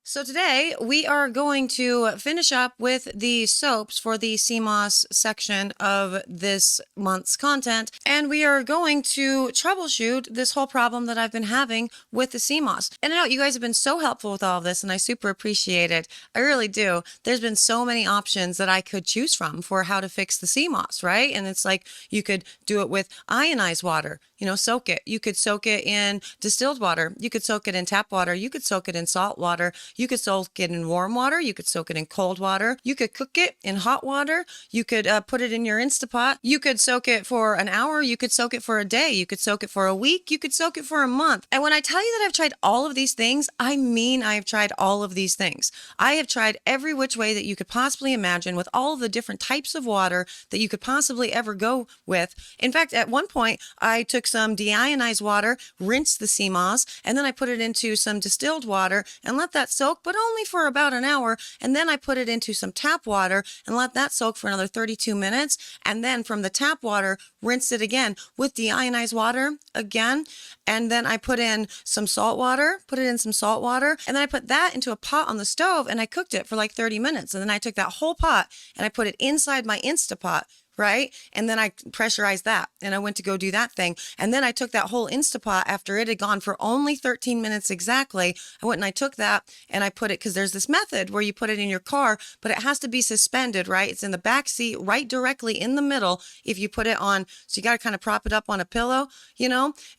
So today we are going to finish up with the soaps for the sea moss section of this month's content, and we are going to troubleshoot this whole problem that I've been having with the sea moss. And I know you guys have been so helpful with all of this, and I super appreciate it. I really do. There's been so many options that I could choose from for how to fix the sea moss, right? And it's like you could do it with ionized water, soak it. You could soak it in distilled water. You could soak it in tap water. You could soak it in salt water. You could soak it in warm water. You could soak it in cold water. You could cook it in hot water. You could put it in your Instapot. You could soak it for an hour. You could soak it for a day. You could soak it for a week. You could soak it for a month. And when I tell you that I've tried all of these things, I mean I've tried all of these things. I have tried every which way that you could possibly imagine with all of the different types of water that you could possibly ever go with. In fact, at one point, I took some deionized water, rinsed the sea moss, and then I put it into some distilled water and let that soak, but only for about an hour. And then I put it into some tap water and let that soak for another 32 minutes. And then from the tap water, rinse it again with deionized water again. And then I put in some salt water, and then I put that into a pot on the stove and I cooked it for like 30 minutes. And then I took that whole pot and I put it inside my Instapot. Right? And then I pressurized that and I went to go do that thing. And then I took that whole Instapot after it had gone for only 13 minutes exactly. I went and I took that and I put it, because there's this method where you put it in your car, but it has to be suspended, right? It's in the back seat, right directly in the middle. If you put it on, so you got to kind of prop it up on a pillow,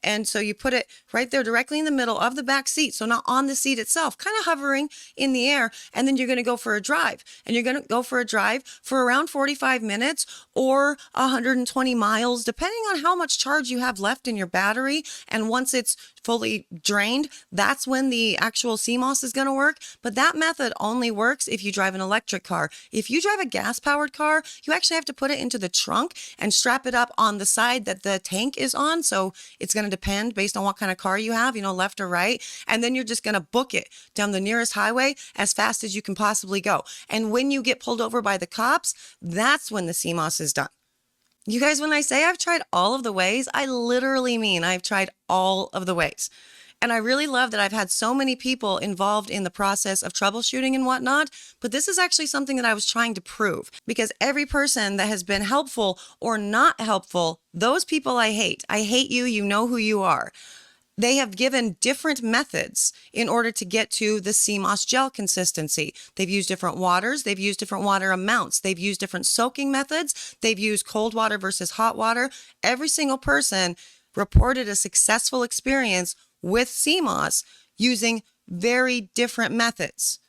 and so you put it right there directly in the middle of the back seat. So not on the seat itself, kind of hovering in the air. And then you're going to go for a drive, and you're going to go for a drive for around 45 minutes or 120 miles, depending on how much charge you have left in your battery. And once it's fully drained, that's when the actual sea moss is going to work. But that method only works if you drive an electric car. If you drive a gas-powered car, you actually have to put it into the trunk and strap it up on the side that the tank is on. So it's going to depend based on what kind of car you have, left or right. And then you're just going to book it down the nearest highway as fast as you can possibly go. And when you get pulled over by the cops, that's when the sea moss is done. You guys, when I say I've tried all of the ways, I literally mean I've tried all of the ways. And I really love that I've had so many people involved in the process of troubleshooting and whatnot, but this is actually something that I was trying to prove, because every person that has been helpful or not helpful, those people I hate. I hate you, you know who you are. They have given different methods in order to get to the sea moss gel consistency. They've used different waters. They've used different water amounts. They've used different soaking methods. They've used cold water versus hot water. Every single person reported a successful experience with sea moss using very different methods.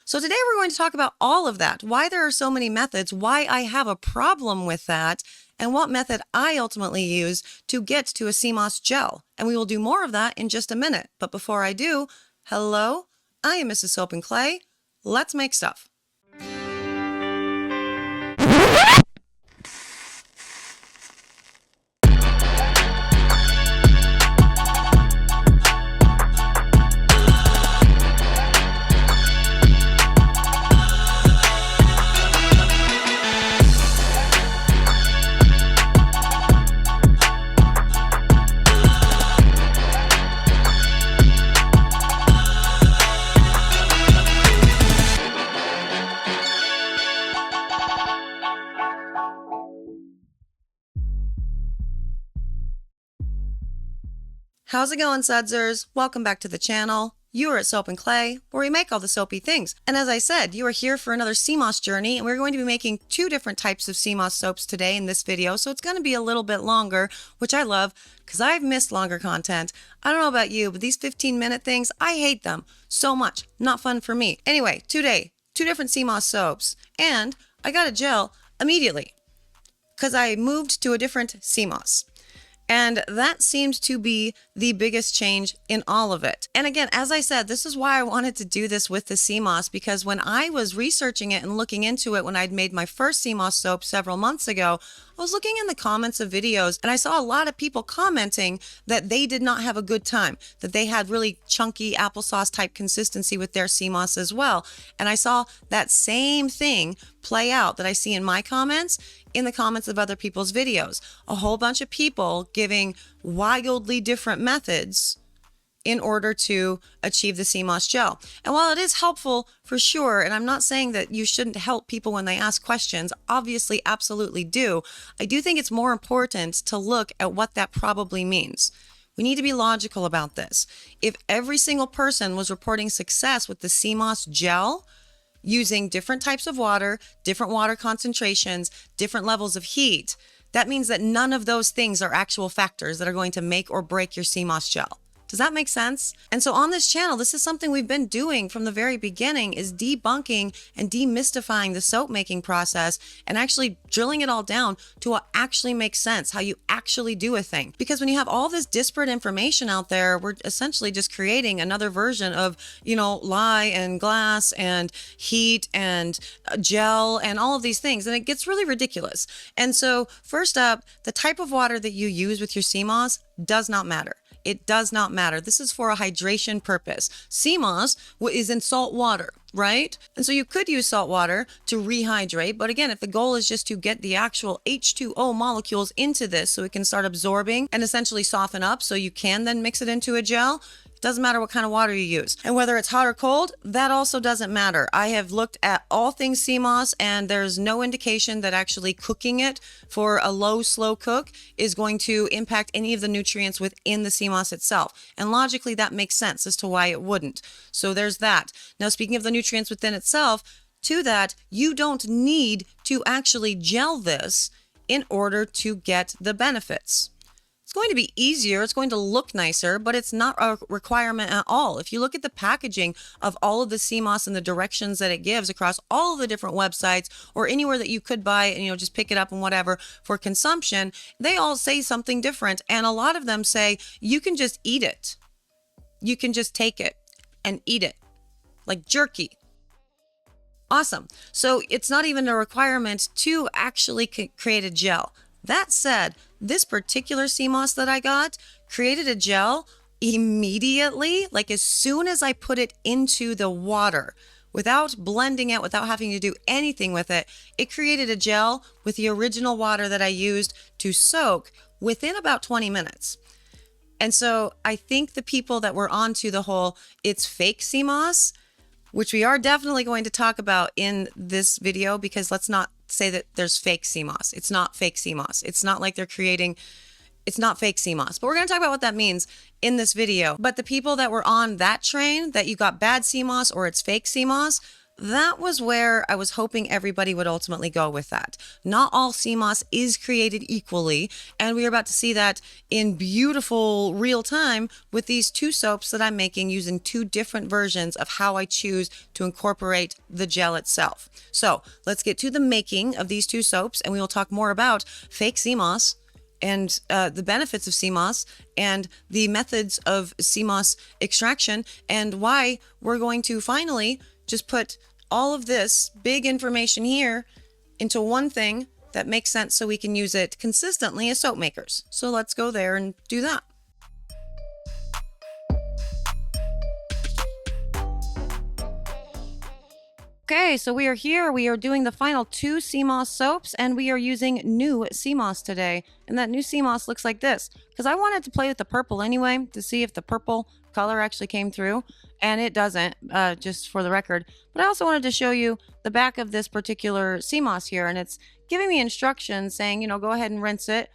So today we're going to talk about all of that, why there are so many methods, why I have a problem with that, and what method I ultimately use to get to a sea moss gel. And we will do more of that in just a minute. But before I do, hello, I am Mrs. Soap and Clay. Let's make stuff. How's it going, Sudsers? Welcome back to the channel. You are at Soap and Clay, where we make all the soapy things. And as I said, you are here for another sea moss journey, and we're going to be making two different types of sea moss soaps today in this video, so it's going to be a little bit longer, which I love, because I've missed longer content. I don't know about you, but these 15-minute things, I hate them so much. Not fun for me. Anyway, today, two different sea moss soaps, and I got a gel immediately, because I moved to a different sea moss. And that seems to be the biggest change in all of it. And again, as I said, this is why I wanted to do this with the sea moss, because when I was researching it and looking into it when I'd made my first sea moss soap several months ago, I was looking in the comments of videos and I saw a lot of people commenting that they did not have a good time, that they had really chunky applesauce type consistency with their sea moss as well. And I saw that same thing play out that I see in my comments in the comments of other people's videos. A whole bunch of people giving wildly different methods in order to achieve the sea moss gel. And while it is helpful for sure, and I'm not saying that you shouldn't help people when they ask questions, obviously, absolutely do, I do think it's more important to look at what that probably means. We need to be logical about this. If every single person was reporting success with the sea moss gel, using different types of water, different water concentrations, different levels of heat, that means that none of those things are actual factors that are going to make or break your sea moss gel. Does that make sense? And so on this channel, this is something we've been doing from the very beginning, is debunking and demystifying the soap making process and actually drilling it all down to what actually makes sense, how you actually do a thing. Because when you have all this disparate information out there, we're essentially just creating another version of, lye and glass and heat and gel and all of these things. And it gets really ridiculous. And so first up, the type of water that you use with your sea moss does not matter. It does not matter. This is for a hydration purpose. Sea moss is in salt water, right? And so you could use salt water to rehydrate. But again, if the goal is just to get the actual H2O molecules into this so it can start absorbing and essentially soften up so you can then mix it into a gel, it doesn't matter what kind of water you use. And whether it's hot or cold, that also doesn't matter. I have looked at all things sea moss, and there's no indication that actually cooking it for a low, slow cook is going to impact any of the nutrients within the sea moss itself. And logically, that makes sense as to why it wouldn't. So there's that. Now, speaking of the nutrients within itself, to that, you don't need to actually gel this in order to get the benefits. It's going to be easier, it's going to look nicer, but it's not a requirement at all. If you look at the packaging of all of the sea moss and the directions that it gives across all of the different websites or anywhere that you could buy and just pick it up and whatever for consumption, they all say something different. And a lot of them say you can just eat it. You can just take it and eat it like jerky. Awesome. So it's not even a requirement to actually create a gel. That said, this particular sea moss that I got created a gel immediately, like as soon as I put it into the water, without blending it, without having to do anything with it. It created a gel with the original water that I used to soak within about 20 minutes. And so I think the people that were onto the whole it's fake sea moss, which we are definitely going to talk about in this video, because let's not say that there's fake sea moss. It's not fake sea moss. It's not like they're creating, it's not fake sea moss. But we're going to talk about what that means in this video. But the people that were on that train, that you got bad sea moss or it's fake sea moss, that was where I was hoping everybody would ultimately go with that. Not all sea moss is created equally, and we are about to see that in beautiful real time with these two soaps that I'm making using two different versions of how I choose to incorporate the gel itself. So let's get to the making of these two soaps, and we will talk more about fake sea moss and the benefits of sea moss and the methods of sea moss extraction, and why we're going to finally just put all of this big information here into one thing that makes sense so we can use it consistently as soap makers. So let's go there and do that. Okay, so we are here. We are doing the final two sea moss soaps, and we are using new sea moss today. And that new sea moss looks like this, because I wanted to play with the purple anyway to see if the purple color actually came through, and it doesn't, just for the record. But I also wanted to show you the back of this particular sea moss here, and it's giving me instructions saying, go ahead and rinse it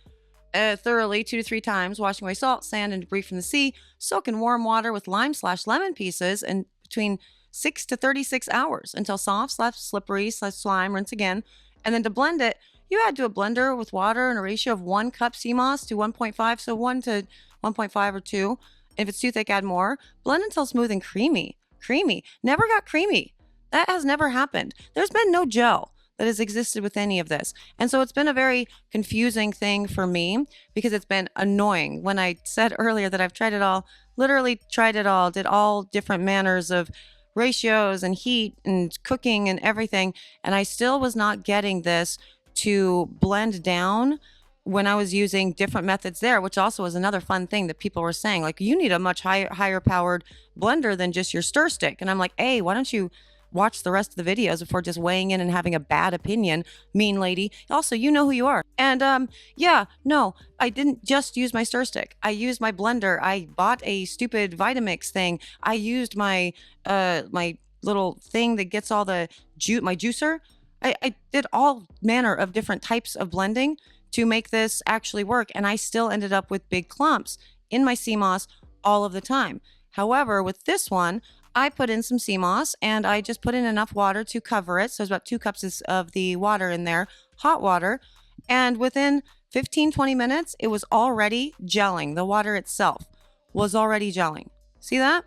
thoroughly 2 to 3 times, washing away salt, sand, and debris from the sea. Soak in warm water with lime/lemon pieces and between 6 to 36 hours until soft/slippery/slime. Rinse again. And then to blend it, you add to a blender with water in a ratio of 1 cup sea moss to 1.5, so 1 to 1.5 or 2. If it's too thick, add more. Blend until smooth and creamy. Creamy. Never got creamy. That has never happened. There's been no gel that has existed with any of this. And so it's been a very confusing thing for me, because it's been annoying. When I said earlier that I've tried it all, literally tried it all, did all different manners of ratios and heat and cooking and everything, and I still was not getting this to blend down when I was using different methods there, which also was another fun thing that people were saying, like, you need a much higher powered blender than just your stir stick. And I'm like, hey, why don't you watch the rest of the videos before just weighing in and having a bad opinion, mean lady. Also, you know who you are. And yeah, no, I didn't just use my stir stick. I used my blender. I bought a stupid Vitamix thing. I used my my little thing that gets all the my juicer. I did all manner of different types of blending to make this actually work, and I still ended up with big clumps in my sea moss all of the time. However, with this one, I put in some sea moss and I just put in enough water to cover it. So there's about 2 cups of the water in there, hot water. And within 15-20 minutes, it was already gelling. The water itself was already gelling. See that?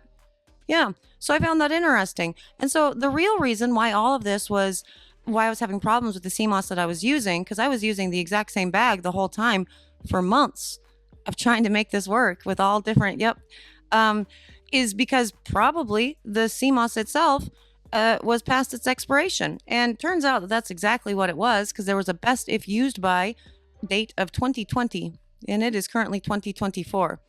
Yeah. So I found that interesting. And so the real reason why all of this was why I was having problems with the sea moss that I was using, because I was using the exact same bag the whole time for months of trying to make this work with all different, is because probably the sea moss itself was past its expiration. And turns out that that's exactly what it was, because there was a best if used by date of 2020, and it is currently 2024.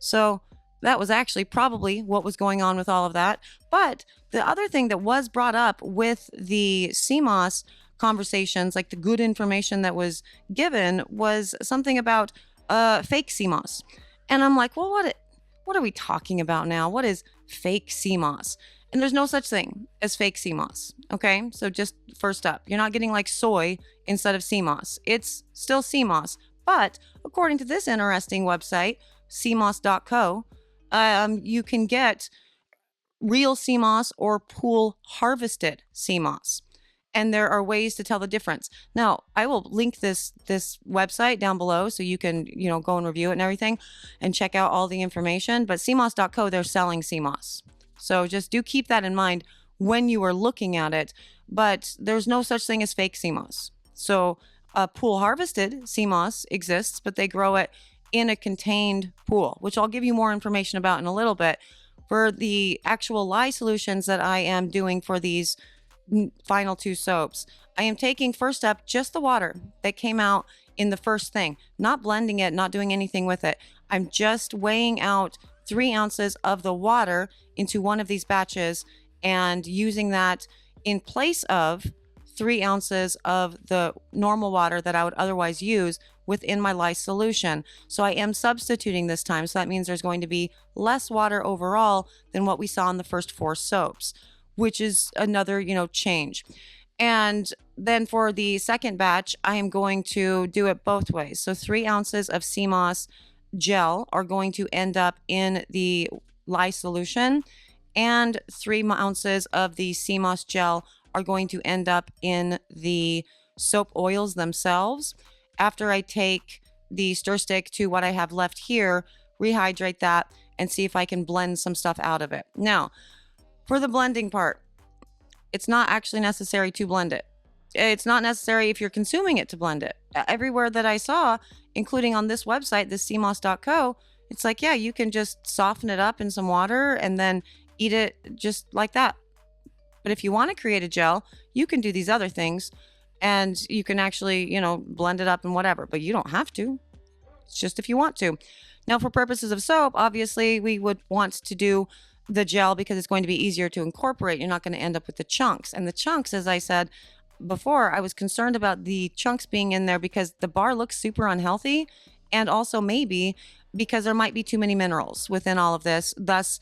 So that was actually probably what was going on with all of that. But the other thing that was brought up with the sea moss conversations, like the good information that was given, was something about fake sea moss. And I'm like, well, what are we talking about now? What is fake sea moss? And there's no such thing as fake sea moss. Okay, so just first up, you're not getting like soy instead of sea moss. It's still sea moss. But according to this interesting website, seamoss.co, you can get real sea moss or pool harvested sea moss. And there are ways to tell the difference. Now, I will link this website down below so you can, go and review it and everything and check out all the information. But seamoss.co, they're selling sea moss. So just do keep that in mind when you are looking at it. But there's no such thing as fake sea moss. So pool harvested sea moss exists, but they grow it in a contained pool, which I'll give you more information about in a little bit. For the actual lye solutions that I am doing for these final 2 soaps, I am taking first up just the water that came out in the first thing, not blending it, not doing anything with it. I'm just weighing out 3 ounces of the water into one of these batches and using that in place of 3 ounces of the normal water that I would otherwise use within my lye solution. So I am substituting this time. So that means there's going to be less water overall than what we saw in the first 4 soaps, which is another, change. And then for the second batch, I am going to do it both ways. So 3 ounces of sea moss gel are going to end up in the lye solution, and 3 ounces of the sea moss gel are going to end up in the soap oils themselves. After I take the stir stick to what I have left here, rehydrate that, and see if I can blend some stuff out of it. Now, for the blending part, it's not actually necessary to blend it. It's not necessary if you're consuming it to blend it. Everywhere that I saw, including on this website, this seamoss.co, it's like, yeah, you can just soften it up in some water and then eat it just like that. But if you want to create a gel, you can do these other things and you can actually, blend it up and whatever, but you don't have to. It's just if you want to. Now, for purposes of soap, obviously we would want to do the gel because it's going to be easier to incorporate. You're not going to end up with the chunks. And the chunks, as I said before, I was concerned about the chunks being in there because the bar looks super unhealthy, and also maybe because there might be too many minerals within all of this, thus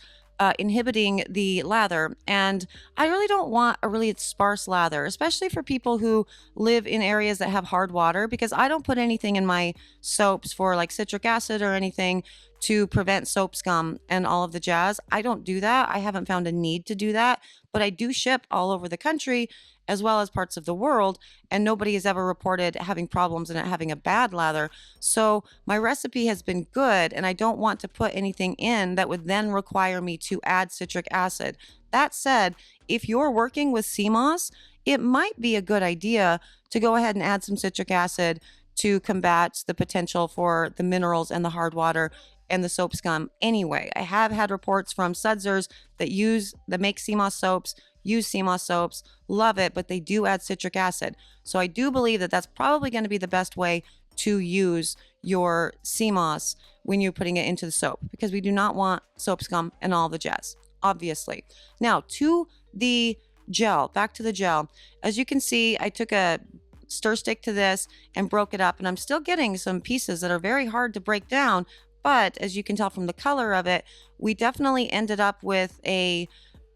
inhibiting the lather. And I really don't want a really sparse lather, especially for people who live in areas that have hard water, because I don't put anything in my soaps for like citric acid or anything to prevent soap scum and all of the jazz. I don't do that. I haven't found a need to do that, but I do ship all over the country as well as parts of the world, and nobody has ever reported having problems and it having a bad lather. So my recipe has been good, and I don't want to put anything in that would then require me to add citric acid. That said, if you're working with sea moss, it might be a good idea to go ahead and add some citric acid to combat the potential for the minerals and the hard water and the soap scum anyway. I have had reports from sudsers that make sea moss soaps, use sea moss soaps, love it, but they do add citric acid. So I do believe that that's probably going to be the best way to use your sea moss when you're putting it into the soap, because we do not want soap scum and all the jazz, obviously. Now, to the gel, back to the gel. As you can see, I took a stir stick to this and broke it up, and I'm still getting some pieces that are very hard to break down. But as you can tell from the color of it, we definitely ended up with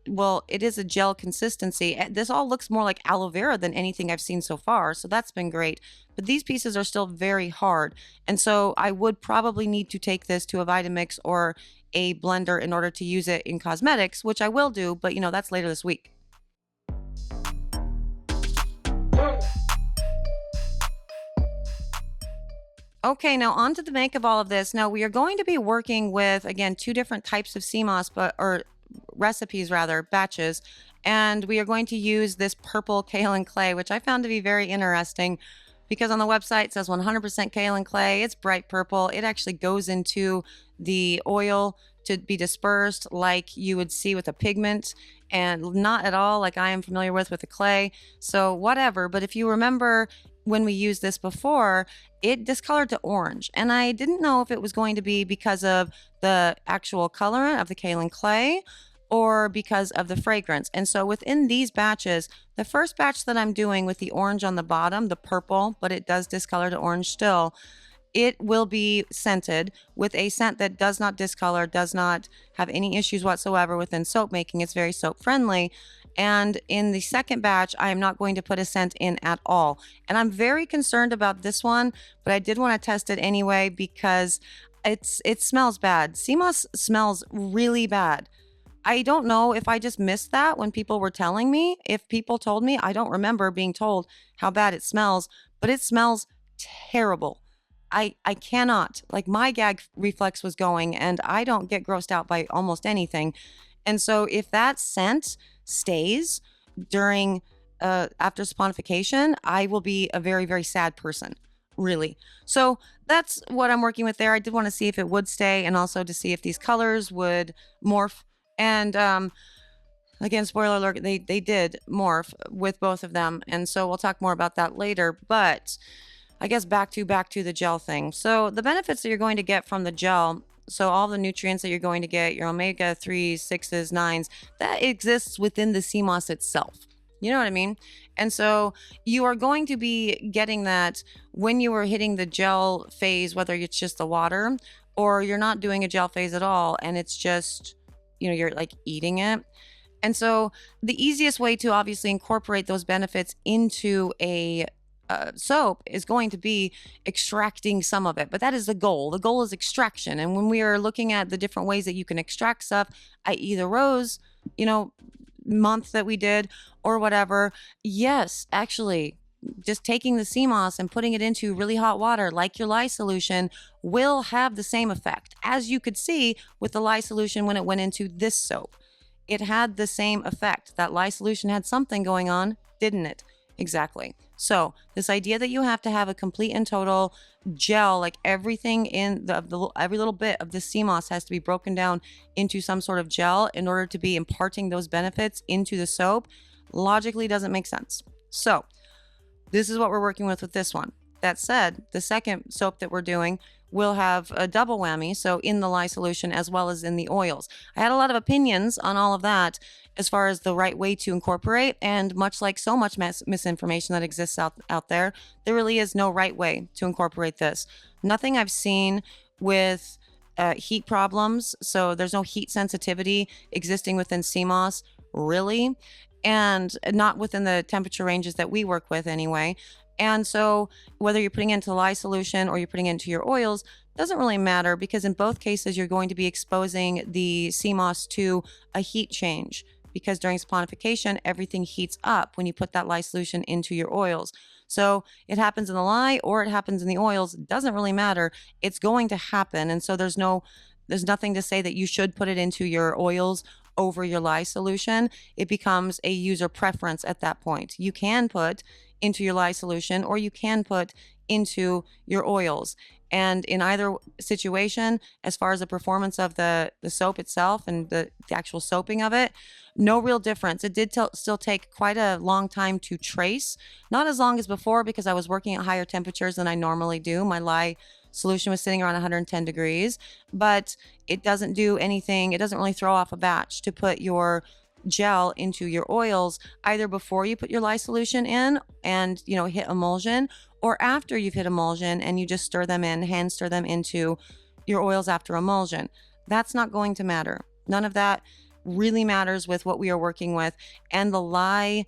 well, it is a gel consistency. This all looks more like aloe vera than anything I've seen so far, so that's been great. But these pieces are still very hard, and so I would probably need to take this to a Vitamix or a blender in order to use it in cosmetics, which I will do, but that's later this week. Okay, now on to the make of all of this. Now we are going to be working with, again, two different types of sea moss, or recipes rather, batches. And we are going to use this purple kaolin clay, which I found to be very interesting because on the website it says 100% kaolin clay. It's bright purple. It actually goes into the oil to be dispersed like you would see with a pigment, and not at all like I am familiar with the clay. So whatever, but if you remember when we used this before, it discolored to orange. And I didn't know if it was going to be because of the actual colorant of the kaolin clay or because of the fragrance. And so within these batches, the first batch that I'm doing with the orange on the bottom, the purple, but it does discolor to orange still, it will be scented with a scent that does not discolor, does not have any issues whatsoever within soap making. It's very soap friendly. And in the second batch, I am not going to put a scent in at all. And I'm very concerned about this one, but I did want to test it anyway because it smells bad. Sea moss smells really bad. I don't know if I just missed that when people were telling me. If people told me, I don't remember being told how bad it smells, but it smells terrible. I cannot, like, my gag reflex was going, and I don't get grossed out by almost anything. And so if that scent stays during after saponification, I will be a very, very sad person, really. So that's what I'm working with there. I did want to see if it would stay and also to see if these colors would morph. And again, spoiler alert, they did morph with both of them. And so we'll talk more about that later. But I guess back to the gel thing. So the benefits that you're going to get from the gel, so all the nutrients that you're going to get, your omega-3s, 6s, 9s, that exists within the sea moss itself. You know what I mean? And so you are going to be getting that when you are hitting the gel phase, whether it's just the water or you're not doing a gel phase at all, and it's just, you're like eating it. And so the easiest way to obviously incorporate those benefits into a soap is going to be extracting some of it, but that is the goal. The goal is extraction. And when we are looking at the different ways that you can extract stuff, i.e. the rose, month that we did or whatever, yes, actually, just taking the sea moss and putting it into really hot water like your lye solution will have the same effect. As you could see with the lye solution when it went into this soap, it had the same effect. That lye solution had something going on, didn't it? Exactly. So this idea that you have to have a complete and total gel, like everything in every little bit of the sea moss has to be broken down into some sort of gel in order to be imparting those benefits into the soap, logically doesn't make sense. So this is what we're working with this one. That said, the second soap that we're doing will have a double whammy, so in the lye solution as well as in the oils. I had a lot of opinions on all of that as far as the right way to incorporate, and much like so much misinformation that exists out there, there really is no right way to incorporate this. Nothing I've seen with heat problems, so there's no heat sensitivity existing within sea moss, really, and not within the temperature ranges that we work with anyway. And so whether you're putting it into lye solution or you're putting it into your oils, doesn't really matter, because in both cases you're going to be exposing the sea moss to a heat change, because during saponification everything heats up when you put that lye solution into your oils. So it happens in the lye or it happens in the oils, doesn't really matter. It's going to happen. And so there's nothing to say that you should put it into your oils over your lye solution. It becomes a user preference at that point. You can put into your lye solution or you can put into your oils. And in either situation, as far as the performance of the soap itself and the actual soaping of it, no real difference. It did still take quite a long time to trace. Not as long as before, because I was working at higher temperatures than I normally do. My lye solution was sitting around 110 degrees, but it doesn't do anything. It doesn't really throw off a batch to put your gel into your oils, either before you put your lye solution in and, hit emulsion, or after you've hit emulsion and you just hand stir them into your oils after emulsion. That's not going to matter. None of that really matters with what we are working with. And the lye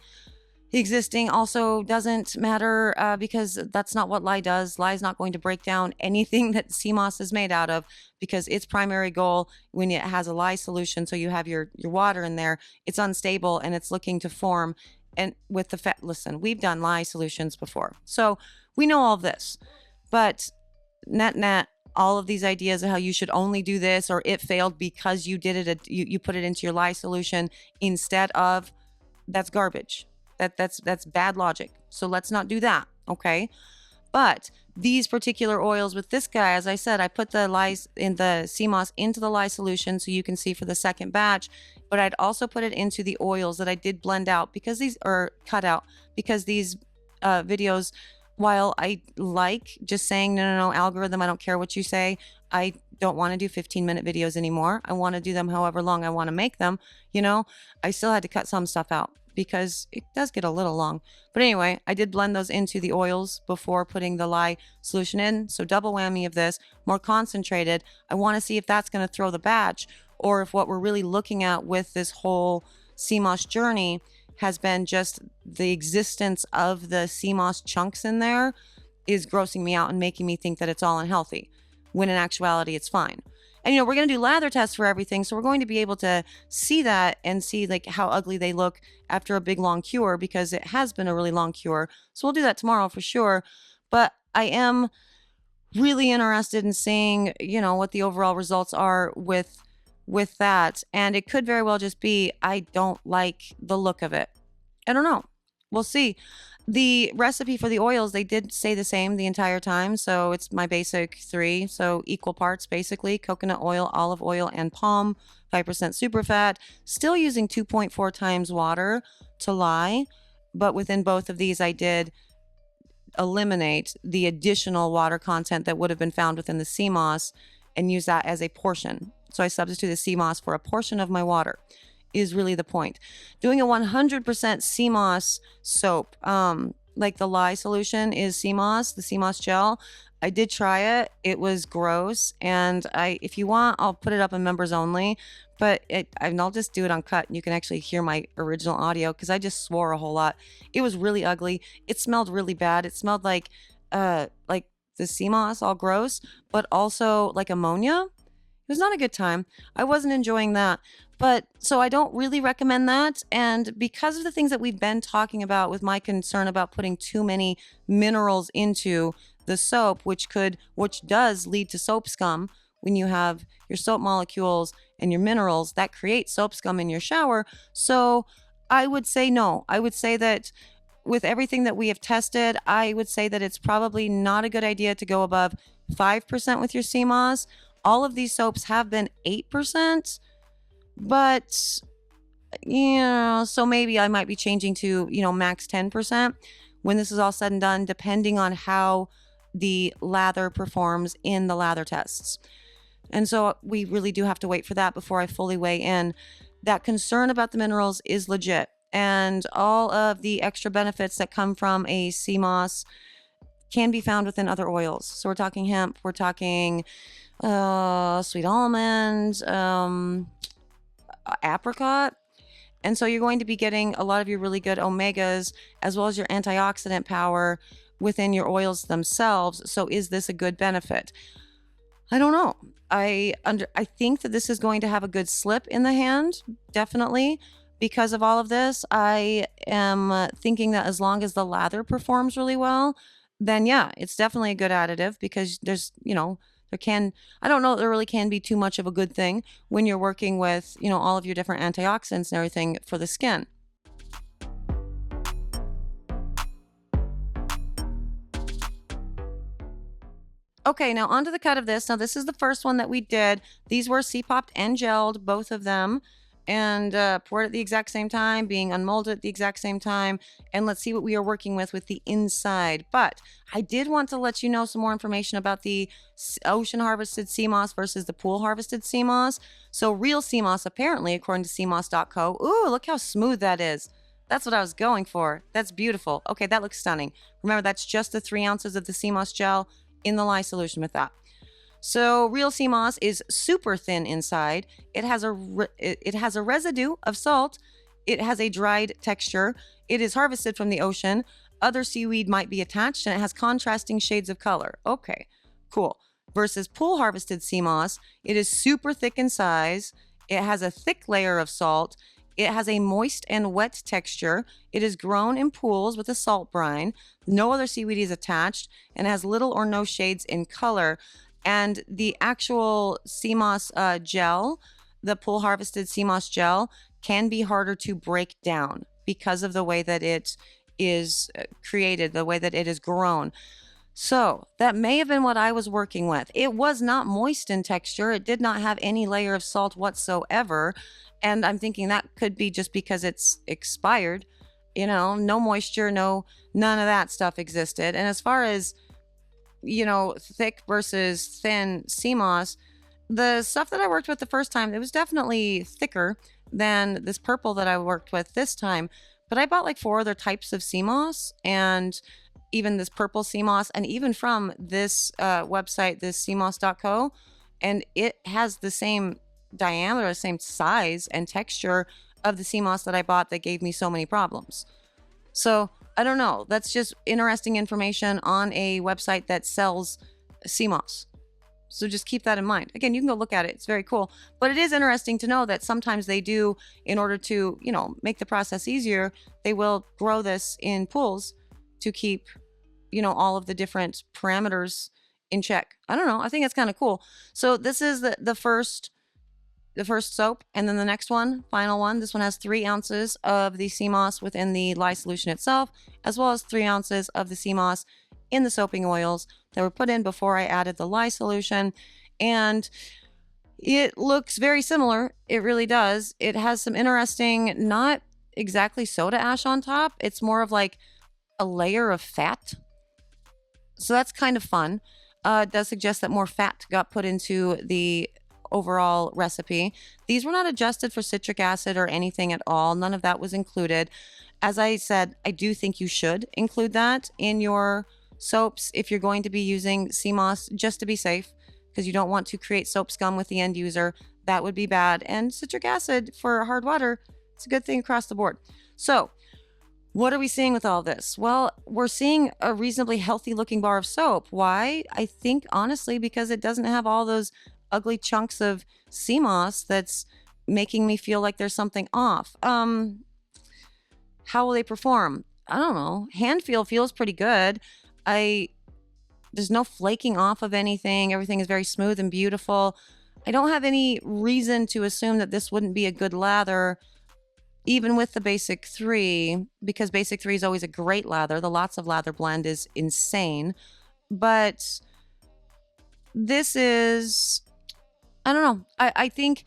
existing also doesn't matter because that's not what lye does. Lye is not going to break down anything that sea moss is made out of, because its primary goal when it has a lye solution, so you have your water in there, it's unstable and it's looking to form. And with the fat, listen, we've done lye solutions before, so we know all of this. But net, all of these ideas of how you should only do this, or it failed because you did it, you put it into your lye solution instead of, that's garbage. That's bad logic. So let's not do that, okay? But these particular oils with this guy, as I said, I put the sea moss into the lye solution so you can see for the second batch, but I'd also put it into the oils that I did blend out because these are cut out, because these videos, while I like just saying, no, algorithm, I don't care what you say, I don't want to do 15-minute videos anymore. I want to do them however long I want to make them. I still had to cut some stuff out because it does get a little long. But anyway, I did blend those into the oils before putting the lye solution in. So double whammy of this, more concentrated. I want to see if that's going to throw the batch, or if what we're really looking at with this whole sea moss journey has been just the existence of the sea moss chunks in there is grossing me out and making me think that it's all unhealthy, when in actuality it's fine. And we're going to do lather tests for everything, so we're going to be able to see that and see like how ugly they look after a big long cure, because it has been a really long cure. So we'll do that tomorrow for sure. But I am really interested in seeing, what the overall results are with that. And it could very well just be I don't like the look of it. I don't know. We'll see. The recipe for the oils, they did stay the same the entire time. So it's my basic 3. So equal parts, basically, coconut oil, olive oil, and palm, 5% superfat. Still using 2.4 times water to lye. But within both of these, I did eliminate the additional water content that would have been found within the sea moss and use that as a portion. So I substitute the sea moss for a portion of my water, is really the point. Doing a 100% sea moss soap, like the lye solution is sea moss, the sea moss gel. I did try it. It was gross. And if you want, I'll put it up in members only, but I'll just do it uncut. And you can actually hear my original audio because I just swore a whole lot. It was really ugly. It smelled really bad. It smelled like the sea moss, all gross, but also like ammonia. It was not a good time. I wasn't enjoying that. But so I don't really recommend that. And because of the things that we've been talking about with my concern about putting too many minerals into the soap, which does lead to soap scum. When you have your soap molecules and your minerals, that creates soap scum in your shower. So I would say no. I would say that with everything that we have tested, I would say that it's probably not a good idea to go above 5% with your sea moss. All of these soaps have been 8%, but, so maybe I might be changing to, max 10% when this is all said and done, depending on how the lather performs in the lather tests. And so we really do have to wait for that before I fully weigh in. That concern about the minerals is legit, and all of the extra benefits that come from a sea moss can be found within other oils. So we're talking hemp, we're talking sweet almond, apricot. And so you're going to be getting a lot of your really good omegas as well as your antioxidant power within your oils themselves. So is this a good benefit? I don't know. I think that this is going to have a good slip in the hand, definitely. Because of all of this, I am thinking that as long as the lather performs really well, then yeah, it's definitely a good additive, because there's, I don't know that there really can be too much of a good thing when you're working with, all of your different antioxidants and everything for the skin. Okay, now onto the cut of this. Now this is the first one that we did. These were C-popped and gelled, both of them. and poured at the exact same time, being unmolded at the exact same time. And let's see what we are working with the inside. But I did want to let you know some more information about the ocean harvested sea moss versus the pool harvested sea moss. So real sea moss, apparently, according to seamoss.co, ooh, look how smooth that is. That's what I was going for. That's beautiful. Okay, that looks stunning. Remember, that's just the 3 ounces of the sea moss gel in the lye solution with that. So real sea moss is super thin inside. It has a residue of salt. It has a dried texture. It is harvested from the ocean. Other seaweed might be attached, and it has contrasting shades of color. Okay, cool. Versus pool harvested sea moss, it is super thick in size. It has a thick layer of salt. It has a moist and wet texture. It is grown in pools with a salt brine. No other seaweed is attached, and has little or no shades in color. And the actual sea moss gel, the pool harvested sea moss gel, can be harder to break down because of the way that it is created, the way that it is grown. So that may have been what I was working with. It was not moist in texture. It did not have any layer of salt whatsoever. And I'm thinking that could be just because it's expired. No moisture, none of that stuff existed. And as far as thick versus thin sea moss, the stuff that I worked with the first time, it was definitely thicker than this purple that I worked with this time. But I bought like 4 other types of sea moss, and even this purple sea moss, and even from this website, this seamoss.co, and it has the same diameter, the same size and texture of the sea moss that I bought that gave me so many problems. So I don't know. That's just interesting information on a website that sells sea moss. So just keep that in mind. Again, you can go look at it. It's very cool. But it is interesting to know that sometimes they do, in order to, make the process easier, they will grow this in pools to keep, all of the different parameters in check. I don't know. I think that's kind of cool. So this is the first soap, and then the next one, final one, this one has 3 ounces of the sea moss within the lye solution itself, as well as 3 ounces of the sea moss in the soaping oils that were put in before I added the lye solution. And it looks very similar. It really does. It has some interesting, not exactly soda ash on top. It's more of like a layer of fat. So that's kind of fun. It does suggest that more fat got put into the overall recipe. These were not adjusted for citric acid or anything at all. None of that was included. As I said, I do think you should include that in your soaps if you're going to be using sea moss, just to be safe, because you don't want to create soap scum with the end user. That would be bad. And citric acid for hard water, it's a good thing across the board. So what are we seeing with all this? Well, we're seeing a reasonably healthy looking bar of soap. Why? I think honestly because it doesn't have all those ugly chunks of sea moss that's making me feel like there's something off. How will they perform? I don't know. Hand feel feels pretty good. There's no flaking off of anything. Everything is very smooth and beautiful. I don't have any reason to assume that this wouldn't be a good lather, even with the Basic 3, because Basic 3 is always a great lather. The Lots of Lather blend is insane. But this is, I don't know. I think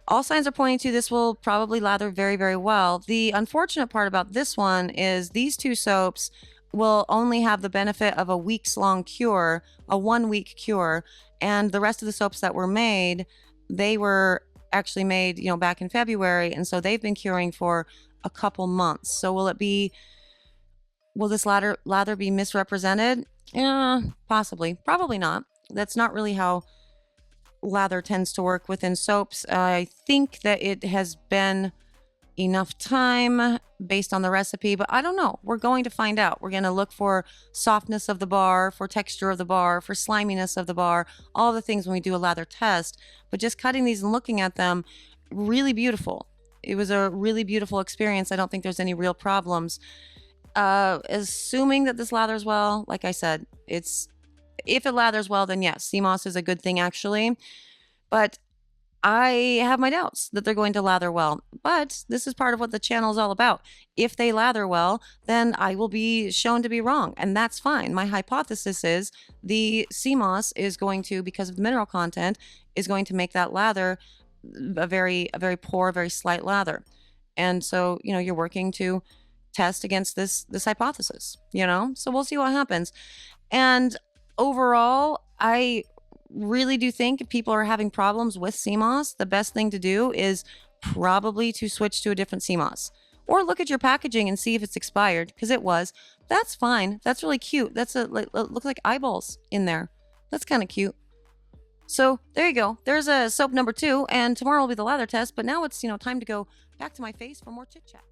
all signs are pointing to this will probably lather very, very well. The unfortunate part about this one is these 2 soaps will only have the benefit of a week's long cure, a 1-week cure. And the rest of the soaps that were made, they were actually made, back in February. And so they've been curing for a couple months. So will this lather be misrepresented? Yeah, possibly. Probably not. That's not really how lather tends to work within soaps. I think that it has been enough time based on the recipe, but I don't know. We're going to find out. We're going to look for softness of the bar, for texture of the bar, for sliminess of the bar, all the things when we do a lather test. But just cutting these and looking at them, really beautiful. It was a really beautiful experience. I don't think there's any real problems. Assuming that this lathers well, like I said, if it lathers well, then yes, sea moss is a good thing actually. But I have my doubts that they're going to lather well. But this is part of what the channel is all about. If they lather well, then I will be shown to be wrong, and that's fine. My hypothesis is the sea moss is going to, because of the mineral content, is going to make that lather a very poor, very slight lather. And so, you're working to test against this hypothesis, So we'll see what happens. And overall, I really do think if people are having problems with CMOS, the best thing to do is probably to switch to a different CMOS. Or look at your packaging and see if it's expired, because it was. That's fine. That's really cute. That's looks like eyeballs in there. That's kind of cute. So there you go. There's a soap number 2, and tomorrow will be the lather test. But now it's time to go back to my face for more chit chat.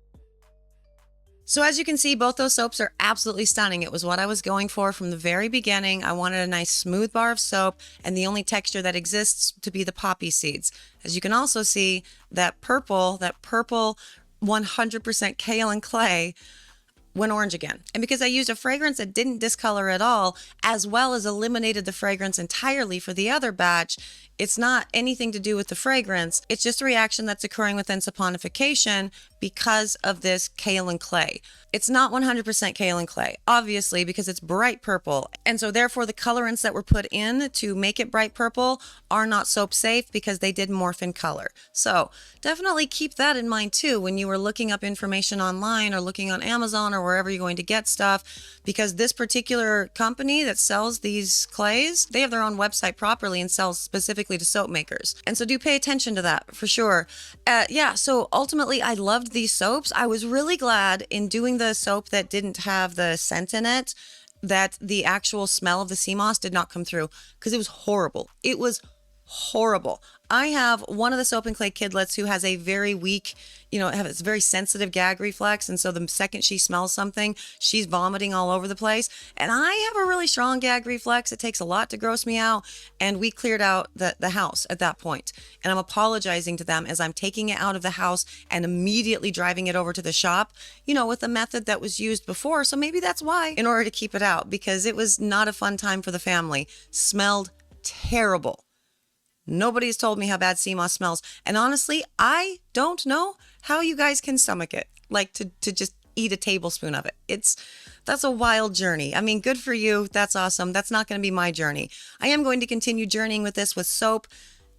So as you can see, both those soaps are absolutely stunning. It was what I was going for from the very beginning. I wanted a nice smooth bar of soap, and the only texture that exists to be the poppy seeds. As you can also see, that purple 100% kaolin clay went orange again. And because I used a fragrance that didn't discolor at all, as well as eliminated the fragrance entirely for the other batch, it's not anything to do with the fragrance. It's just a reaction that's occurring within saponification because of this kaolin clay. It's not 100% kaolin clay, obviously, because it's bright purple. And so therefore the colorants that were put in to make it bright purple are not soap safe because they did morph in color. So definitely keep that in mind too when you are looking up information online or looking on Amazon or wherever you're going to get stuff, because this particular company that sells these clays, they have their own website properly and sells specifically to soap makers. And so do pay attention to that for sure. So ultimately I loved these soaps. I was really glad in doing the soap that didn't have the scent in it that the actual smell of the sea moss did not come through, because it was horrible. It was horrible. I have one of the soap and clay kidlets who has a very weak, has very sensitive gag reflex. And so the second she smells something, she's vomiting all over the place. And I have a really strong gag reflex. It takes a lot to gross me out. And we cleared out the house at that point. And I'm apologizing to them as I'm taking it out of the house and immediately driving it over to the shop, with the method that was used before. So maybe that's why, in order to keep it out, because it was not a fun time for the family. Smelled terrible. Nobody's told me how bad sea moss smells. And honestly, I don't know how you guys can stomach it. Like to just eat a tablespoon of it. That's a wild journey. I mean, good for you. That's awesome. That's not going to be my journey. I am going to continue journeying with this with soap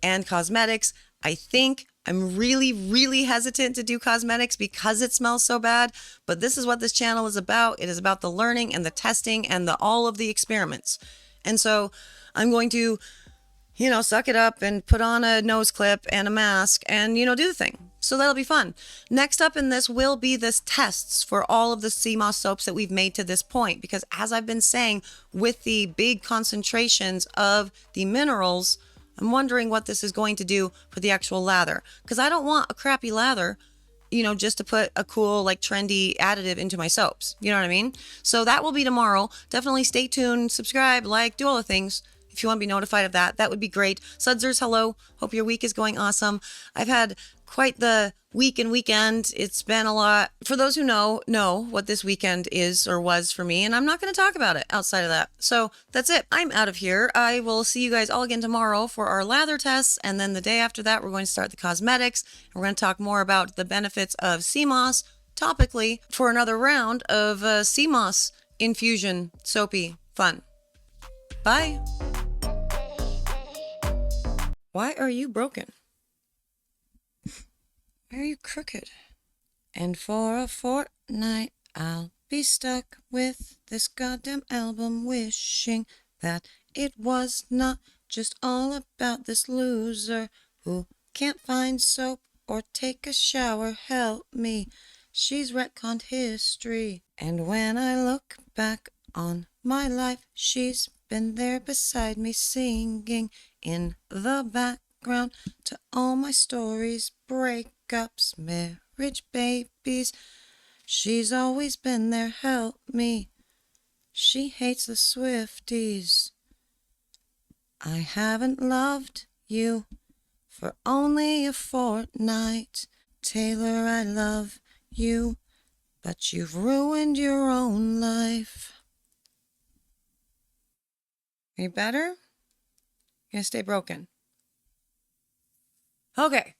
and cosmetics. I think I'm really, really hesitant to do cosmetics because it smells so bad. But this is what this channel is about. It is about the learning and the testing and all of the experiments. And so I'm going to suck it up and put on a nose clip and a mask and, do the thing. So that'll be fun. Next up in this will be this tests for all of the sea moss soaps that we've made to this point. Because as I've been saying, with the big concentrations of the minerals, I'm wondering what this is going to do for the actual lather. Because I don't want a crappy lather, just to put a cool, trendy additive into my soaps. You know what I mean? So that will be tomorrow. Definitely stay tuned, subscribe, do all the things. If you want to be notified of that, that would be great. Sudsers, hello. Hope your week is going awesome. I've had quite the week and weekend. It's been a lot. For those who know what this weekend is or was for me, and I'm not going to talk about it outside of that. So that's it. I'm out of here. I will see you guys all again tomorrow for our lather tests, and then the day after that, we're going to start the cosmetics. And we're going to talk more about the benefits of sea moss topically for another round of sea moss infusion soapy fun. Bye. Why are you broken? Why are you crooked? And for a fortnight I'll be stuck with this goddamn album, wishing that it was not just all about this loser who can't find soap or take a shower. Help me, she's retconned history. And when I look back on my life, she's been there beside me, singing in the background to all my stories, breakups, marriage, babies. She's always been there, help me. She hates the Swifties. I haven't loved you for only a fortnight. Taylor, I love you, but you've ruined your own life. Are you better? You're gonna stay broken. Okay.